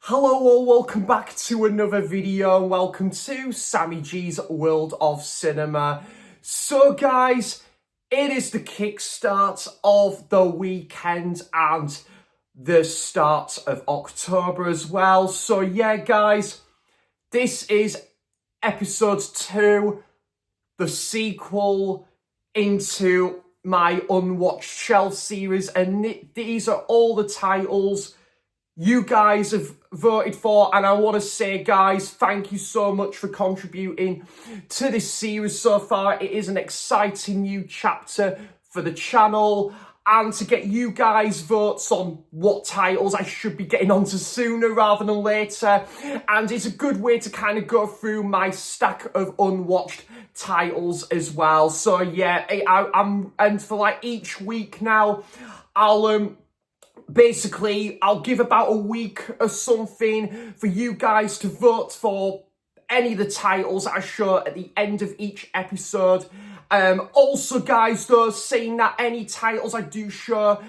Hello all, welcome back to another video and welcome to Sammy G's World of Cinema. So guys, it is the kickstart of the weekend and the start of October as well. So yeah guys, this is episode 2, the sequel into my Unwatched Shelf series, and these are all the titles you guys have voted for, and I want to say, guys, thank you so much for contributing to this series so far. It is an exciting new chapter for the channel, and to get you guys votes on what titles I should be getting onto sooner rather than later, and it's a good way to kind of go through my stack of unwatched titles as well. So yeah, and for like each week now, Basically, I'll give about a week or something for you guys to vote for any of the titles I show at the end of each episode. Also, guys, though, saying that any titles I do show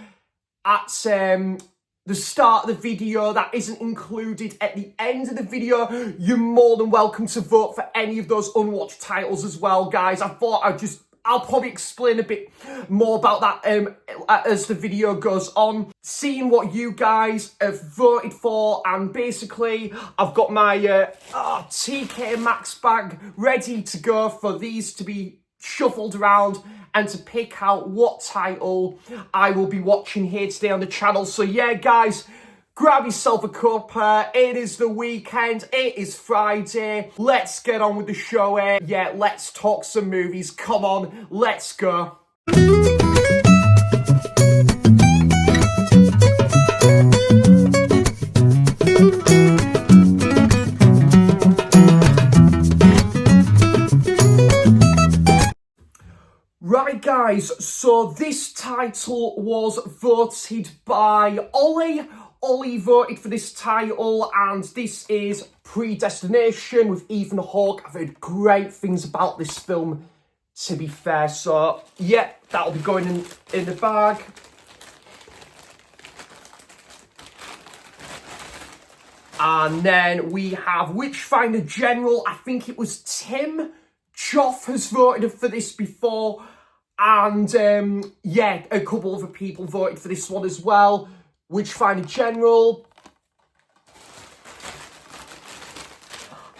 at the start of the video that isn't included at the end of the video, you're more than welcome to vote for any of those unwatched titles as well, guys. I thought I'll probably explain a bit more about that as the video goes on. Seeing what you guys have voted for, and basically I've got my TK Maxx bag ready to go for these to be shuffled around and to pick out what title I will be watching here today on the channel. So yeah guys, grab yourself a cuppa. It is the weekend. It is Friday. Let's get on with the show here. Yeah, let's talk some movies. Come on, let's go. Right guys, so this title was voted by Ollie. Ollie voted for this title, and this is Predestination with Ethan Hawke. I've heard great things about this film, to be fair. So yeah, that'll be going in the bag. And then we have Witchfinder General. I think it was Tim Joff has voted for this before. And yeah, a couple other people voted for this one as well. Witchfinder General.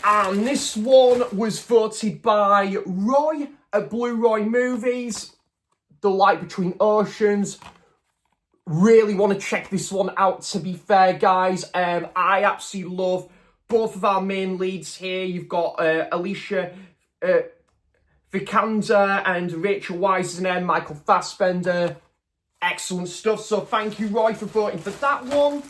And this one was voted by Roy at Blu-Ray Movies. The Light Between Oceans. Really want to check this one out, to be fair, guys. I absolutely love both of our main leads here. You've got Alicia Vikander and Rachel Weisz and Michael Fassbender. Excellent stuff. So thank you, Roy, for voting for that one.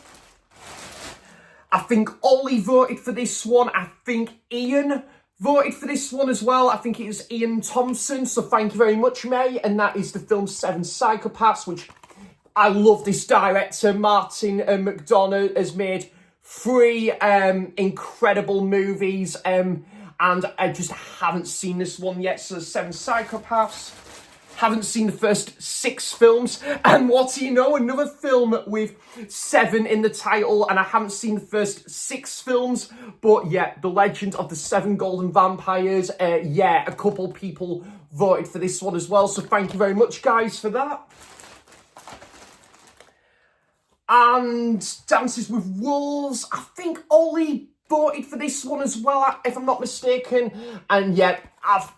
I think Ollie voted for this one. I think Ian voted for this one as well. I think it was Ian Thompson. So thank you very much, mate. And that is the film Seven Psychopaths, which I love. This director, Martin McDonagh, has made 3 incredible movies. And I just haven't seen this one yet. So Seven Psychopaths. Haven't seen the first 6 films. And what do you know? Another film with 7 in the title. And I haven't seen the first 6 films. But yeah, The Legend of the 7 Golden Vampires. Yeah, a couple people voted for this one as well. So thank you very much, guys, for that. And Dances with Wolves. I think Ollie voted for this one as well, if I'm not mistaken. And yeah, I've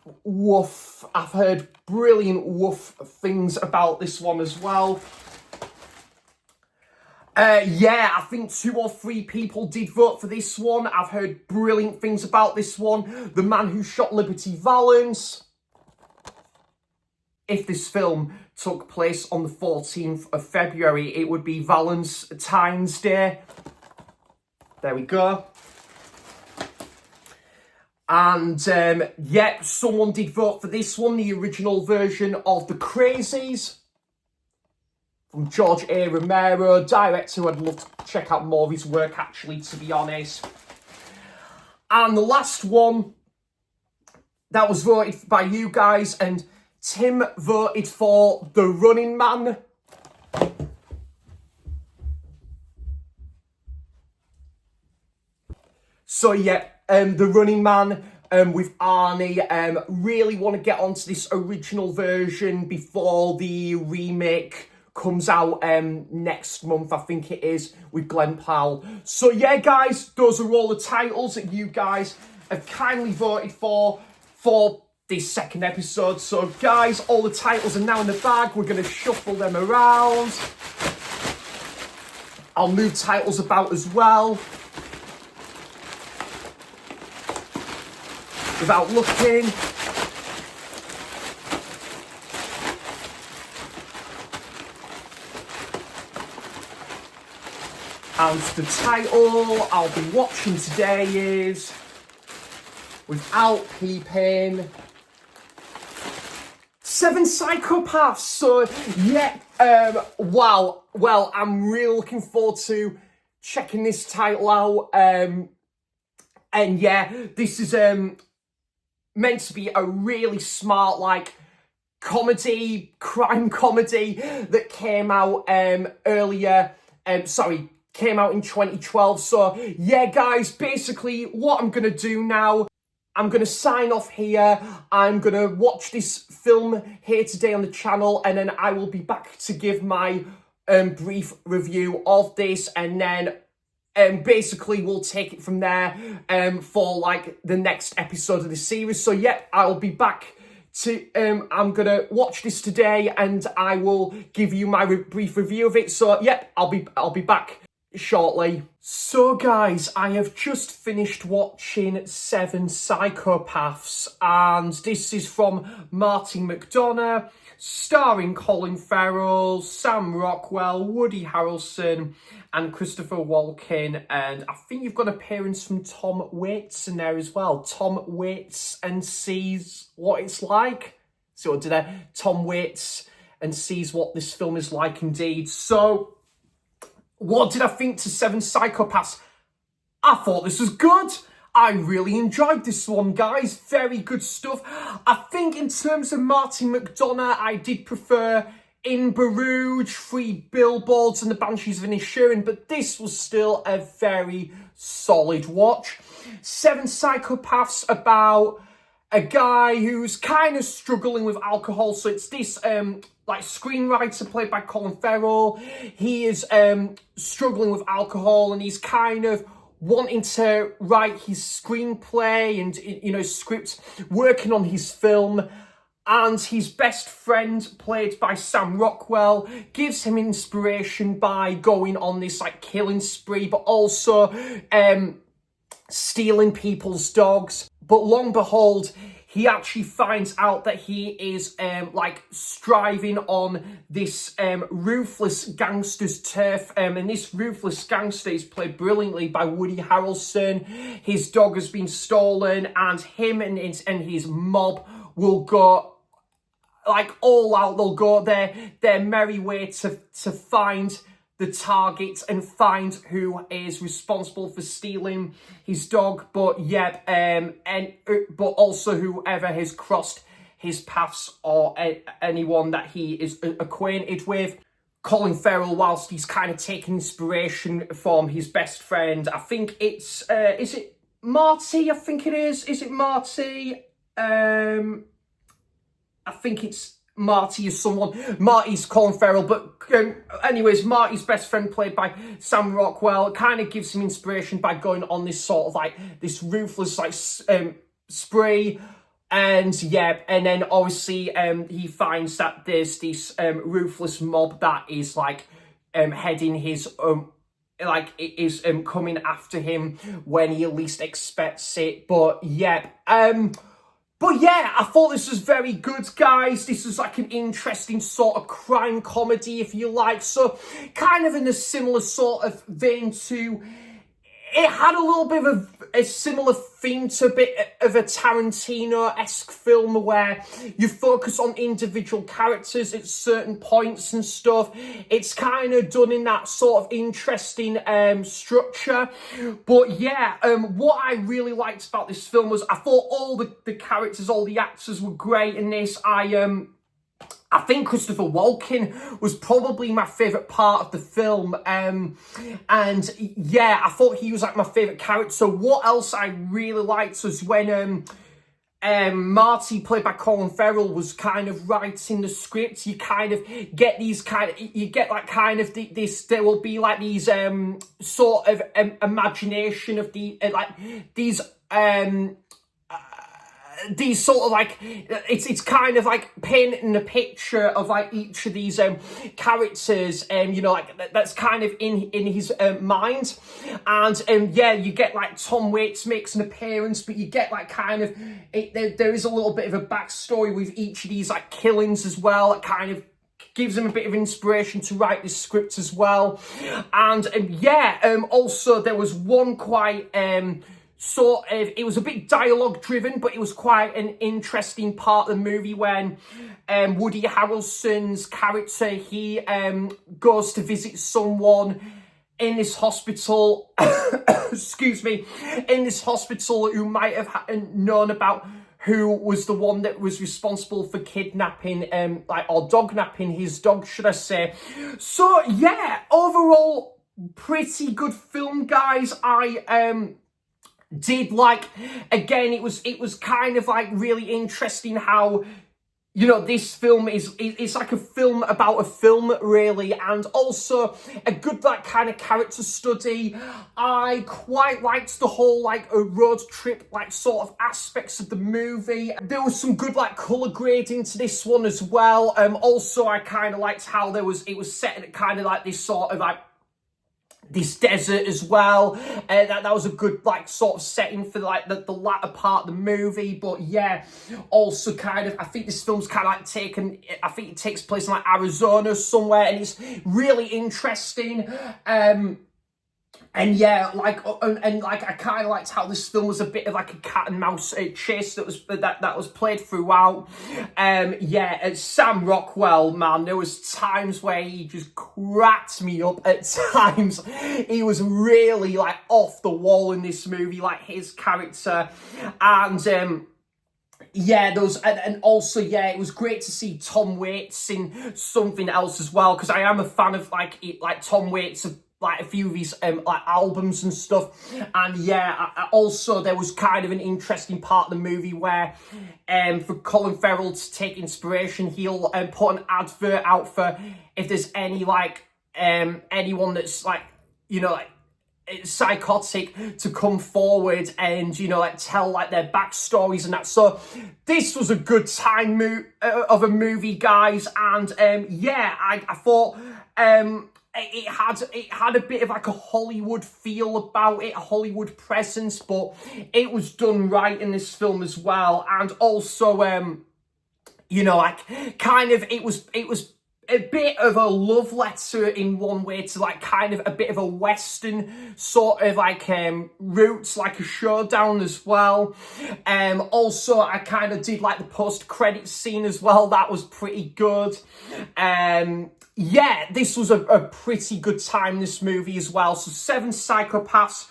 heard brilliant things about this one as well. Yeah, I think 2 or 3 people did vote for this one. I've heard brilliant things about this one. The Man Who Shot Liberty Valance. If this film took place on the 14th of February, it would be Valentine's Day. There we go. And yeah, someone did vote for this one, the original version of The Crazies, from George A. Romero, director who I'd love to check out more of his work, actually, to be honest. And the last one that was voted by you guys, and Tim voted for The Running Man. So yeah, The Running Man with Arnie. Really want to get onto this original version before the remake comes out next month, I think it is, with Glenn Powell. So yeah, guys, those are all the titles that you guys have kindly voted for this second episode. So guys, all the titles are now in the bag. We're going to shuffle them around. I'll move titles about as well without looking. And the title I'll be watching today is, without peeping, 7 Psychopaths. So yeah, wow. Well, I'm really looking forward to checking this title out. And yeah, this is meant to be a really smart, like, crime comedy that came out earlier. Came out in 2012. So yeah, guys, basically what I'm gonna do now, I'm gonna sign off here. I'm gonna watch this film here today on the channel, and then I will be back to give my brief review of this, and then basically we'll take it from there for like the next episode of the series. So yeah, I'll be back to I'm gonna watch this today, and I will give you my brief review of it. So yeah, I'll be back shortly. So guys, I have just finished watching 7 Psychopaths, and this is from Martin McDonagh, starring Colin Farrell, Sam Rockwell, Woody Harrelson, and Christopher Walken. And I think you've got an appearance from Tom Waits in there as well. Tom Waits and Sees What It's Like. So what did I? Tom Waits and Sees What This Film Is Like, indeed. So what did I think to 7 Psychopaths? I thought this was good. I really enjoyed this one, guys. Very good stuff. I think in terms of Martin McDonagh, I did prefer In Bruges, 3 Billboards, and The Banshees of Inisherin, but this was still a very solid watch. 7 Psychopaths about a guy who's kind of struggling with alcohol. So it's this like screenwriter played by Colin Farrell. He is struggling with alcohol, and he's kind of wanting to write his screenplay and, you know, script, working on his film. And his best friend, played by Sam Rockwell, gives him inspiration by going on this like killing spree, but also stealing people's dogs. But lo and behold, he actually finds out that he is like striving on this ruthless gangster's turf, and this ruthless gangster is played brilliantly by Woody Harrelson. His dog has been stolen, and him and his mob will go like all out. They'll go their merry way to find the target and find who is responsible for stealing his dog. But yeah, but also whoever has crossed his paths, or anyone that he is acquainted with. Colin Farrell, whilst he's kind of taking inspiration from his best friend, I think it's is it Marty? I think it is. Is it Marty? I think it's Marty is someone. Marty's Colin Farrell, but anyways, Marty's best friend, played by Sam Rockwell, kind of gives him inspiration by going on this sort of like this ruthless like spree. And yeah, and then obviously he finds that there's this ruthless mob that is like heading his like it is coming after him when he least expects it. But yeah, I thought this was very good, guys. This was like an interesting sort of crime comedy, if you like. So kind of in a similar sort of vein to, it had a little bit of a similar theme to a bit of a Tarantino-esque film where you focus on individual characters at certain points and stuff. It's kind of done in that sort of interesting structure. But yeah, what I really liked about this film was I thought all the characters, all the actors were great in this. I think Christopher Walken was probably my favourite part of the film. And yeah, I thought he was like my favourite character. What else I really liked was when Marty, played by Colin Farrell, was kind of writing the script. You kind of get these this, there will be like these sort of imagination of these sort of like, it's kind of like painting a picture of like each of these characters, you know, like that's kind of in his mind. And yeah, you get like Tom Waits makes an appearance, but you get like kind of there is a little bit of a backstory with each of these like killings as well. It kind of gives him a bit of inspiration to write this script as well. And yeah, also there was one quite sort of, it was a bit dialogue driven, but it was quite an interesting part of the movie when Woody Harrelson's character, he goes to visit someone in this hospital, excuse me, in this hospital who might have known about who was the one that was responsible for kidnapping, or dognapping his dog, should I say. So yeah, overall, pretty good film, guys. I did like, again, it was kind of like really interesting how, you know, this film it's like a film about a film, really, and also a good like kind of character study. I quite liked the whole like a road trip like sort of aspects of the movie. There was some good like colour grading to this one as well. Also I kind of liked how it was set at kind of like this sort of like this desert as well. That was a good like sort of setting for like the latter part of the movie. But yeah, also kind of, I think this film's kind of like taken, I think it takes place in like Arizona somewhere, and it's really interesting. And yeah, like, and like, I kind of liked how this film was a bit of like a cat and mouse chase that was played throughout. Yeah, Sam Rockwell, man, there was times where he just cracked me up. At times, he was really like off the wall in this movie, like his character, and yeah, those, and also, yeah, it was great to see Tom Waits in something else as well, because I am a fan of like Tom Waits of like a few of his like albums and stuff. And yeah, also there was kind of an interesting part of the movie where for Colin Farrell to take inspiration, he'll put an advert out for if there's any like anyone that's like, you know, like psychotic, to come forward and, you know, like tell like their backstories and that. So this was a good time of a movie, guys. And yeah, I thought it had a bit of like a Hollywood feel about it, a Hollywood presence, but it was done right in this film as well. And also, you know, like kind of, it was a bit of a love letter in one way to like kind of a bit of a Western sort of like roots, like a showdown as well. Also, I kind of did like the post-credits scene as well. That was pretty good. Yeah, this was a pretty good time, this movie as well. So 7 Psychopaths.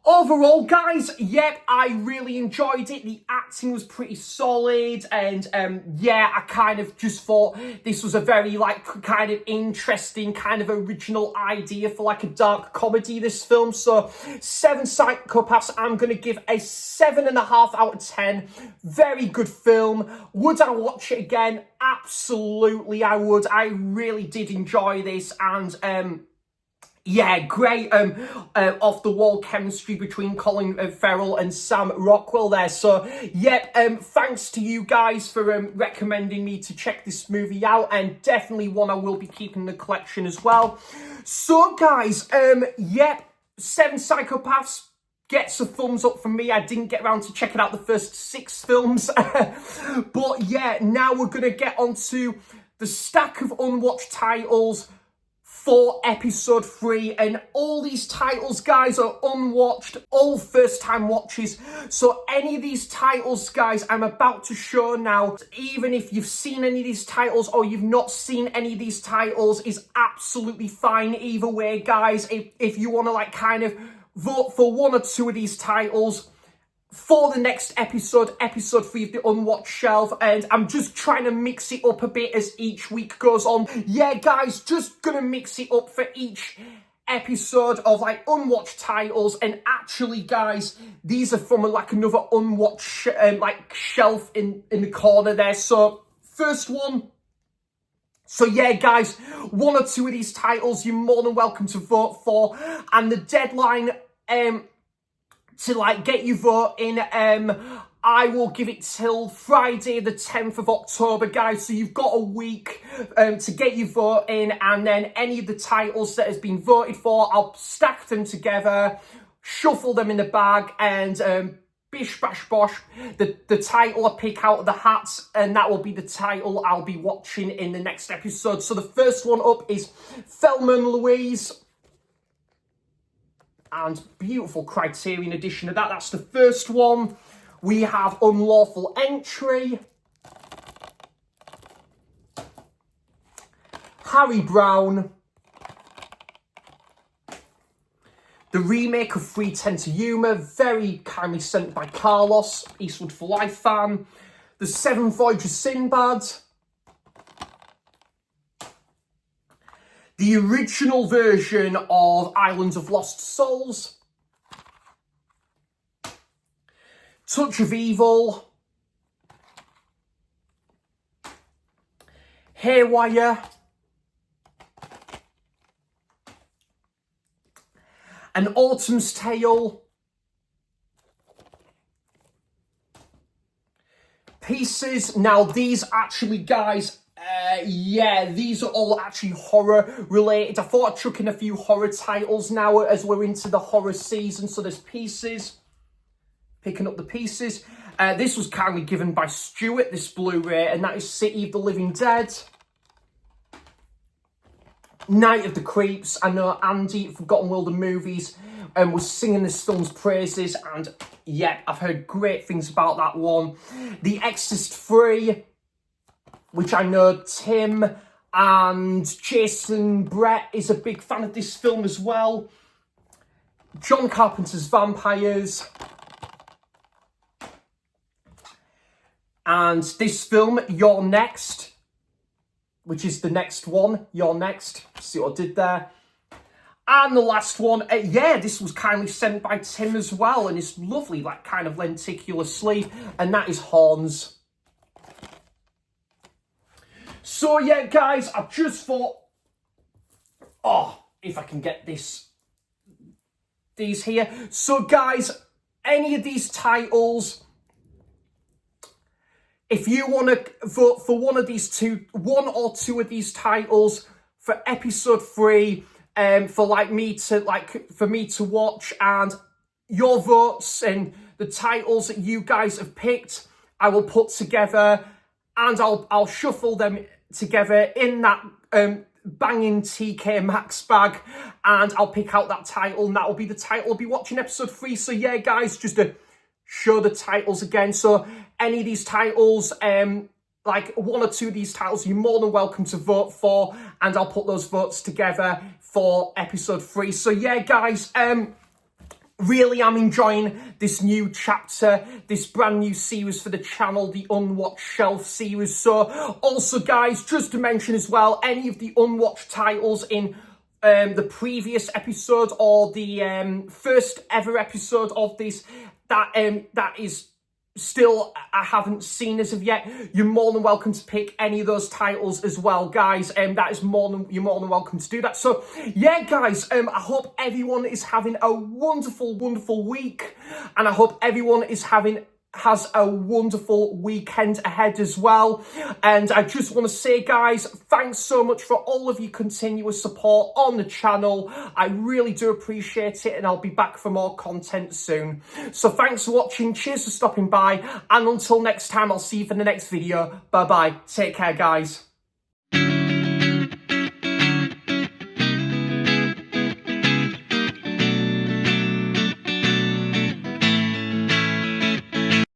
Overall, guys, yep, I really enjoyed it. The acting was pretty solid, and yeah, I kind of just thought this was a very like kind of interesting, kind of original idea for like a dark comedy, this film. So 7 Psychopaths, I'm gonna give a 7.5 out of 10. Very good film. Would I watch it again? Absolutely, I would. I really did enjoy this, and yeah, great off-the-wall chemistry between Colin Farrell and Sam Rockwell there. So, yep, thanks to you guys for recommending me to check this movie out, and definitely one I will be keeping in the collection as well. So, guys, yep, 7 Psychopaths gets a thumbs up from me. I didn't get around to checking out the first 6 films. But, yeah, now we're going to get on to the stack of unwatched titles for episode 3, and all these titles, guys, are unwatched, all first-time watches. So any of these titles, guys, I'm about to show now, even if you've seen any of these titles or you've not seen any of these titles, is absolutely fine either way, guys. If you want to like kind of vote for one or two of these titles, for the next episode, episode 3 of the Unwatched Shelf, and I'm just trying to mix it up a bit as each week goes on. Yeah, guys, just gonna mix it up for each episode of like unwatched titles, and actually, guys, these are from like another unwatched like shelf in the corner there. So first one. So yeah, guys, one or two of these titles you're more than welcome to vote for, and the deadline to like get you voting, I will give it till Friday the 10th of October, guys. So you've got a week to get your vote in, and then any of the titles that has been voted for, I'll stack them together, shuffle them in the bag, and bish bash bosh, the title I pick out of the hats, and that will be the title I'll be watching in the next episode. So the first one up is Thelma and Louise. And beautiful Criterion edition of that. That's the first one. We have Unlawful Entry. Harry Brown. The remake of 310 to Yuma, very kindly sent by Carlos, Eastwood for Life fan. The Seventh Voyage of Sinbad. The original version of Islands of Lost Souls. Touch of Evil. Haywire. An Autumn's Tale. Pieces. Now these actually, guys, yeah, these are all actually horror related. I thought I'd chuck in a few horror titles now as we're into the horror season. So there's Pieces. Picking up the Pieces. This was kindly given by Stuart, this Blu-ray, and that is City of the Living Dead. Night of the Creeps. I know Andy at Forgotten World of Movies was singing this film's praises, and yeah, I've heard great things about that one. The Exorcist 3, which I know Tim and Jason Brett is a big fan of this film as well. John Carpenter's Vampires. And this film, You're Next, which is the next one, You're Next. See what I did there? And the last one, yeah, this was kindly sent by Tim as well, and it's lovely, like kind of lenticular sleeve, and that is Horns. So yeah, guys, I just thought, oh, if I can get these here. So guys, any of these titles, if you want to vote for one or two of these titles for episode 3, for me to watch, and your votes and the titles that you guys have picked, I will put together, and I'll shuffle them together in that banging TK Maxx bag, and I'll pick out that title, and that will be the title I'll be watching episode 3. So yeah, guys, just to show the titles again. So any of these titles, like one or two of these titles, you're more than welcome to vote for, and I'll put those votes together for episode 3. So yeah, guys, really am enjoying this new chapter, this brand new series for the channel, the Unwatched Shelf series. So also, guys, just to mention as well, any of the unwatched titles in the previous episode or the first ever episode of this, that is still I haven't seen as of yet, you're more than welcome to pick any of those titles as well, guys. That is you're more than welcome to do that. So yeah, guys, I hope everyone is having a wonderful, wonderful week, and I hope everyone has a wonderful weekend ahead as well. And I just want to say, guys, thanks so much for all of your continuous support on the channel. I really do appreciate it, and I'll be back for more content soon. So thanks for watching, cheers for stopping by, and until next time, I'll see you for the next video. Bye bye, take care, guys.